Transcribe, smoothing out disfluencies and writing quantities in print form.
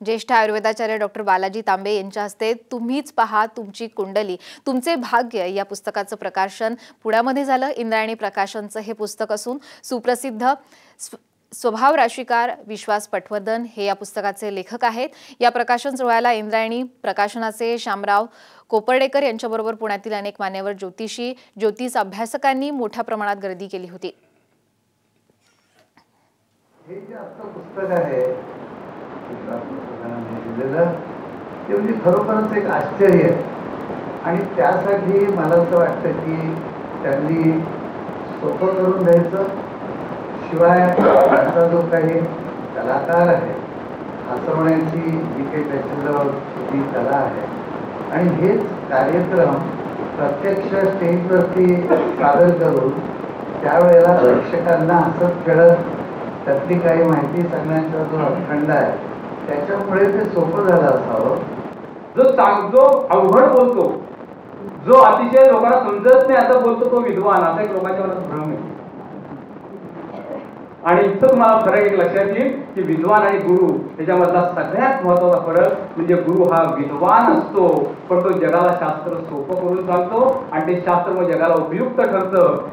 ज्येष्ठ आयुर्वेदाचार्य डॉक्टर बालाजी तांबे यांच्या हस्ते तुम्हीच पहा तुमची कुंडली तुमचे भाग्य या पुस्तकाचं प्रकाशन पुण्यामध्ये झालं। इंद्रायणी प्रकाशनचं हे पुस्तक असून सुप्रसिद्ध स्वभाव राशीकार विश्वास पटवर्धन हे या पुस्तकाचे लेखक आहेत। या प्रकाशन सोहळ्याला इंद्रायणी प्रकाशनाचे शामराव कोपर्डेकर यांच्याबरोबर पुण्यातील अनेक मान्यवर ज्योतिषी ज्योतिष अभ्यासकांनी मोठ्या प्रमाणात गर्दी केली होती। हे जे आता पुस्तक आहे ते म्हणजे खरोखरच एक आश्चर्य आहे आणि त्यासाठी मला असं वाटतं की त्यांनी सोपं करून द्यायचं, शिवाय त्यांचा जो काही कलाकार आहे हसवण्याची जी काही त्याच्याजवळ छोटी कला आहे आणि हेच कार्यक्रम प्रत्यक्ष स्टेजवरती सादर करून त्यावेळेला प्रेक्षकांना हसत खेळत त्यातली काही माहिती सांगण्याचा जो अखंड आहे त्याच्यामुळे ते सोपं झालं असावं। जो अवघड बोलतो, जो अतिशय लोकांना समजत नाही असं बोलतो तो विद्वान, असा एक लोकांच्या मनात भ्रम आहे। आणि इथं तुम्हाला फरक एक लक्षात येईल की विद्वान आणि गुरु त्याच्यामधला सगळ्यात महत्वाचा फरक म्हणजे गुरु हा विद्वान असतो पण तो जगाला शास्त्र सोपं करून सांगतो आणि ते शास्त्र मग जगाला उपयुक्त ठरतं।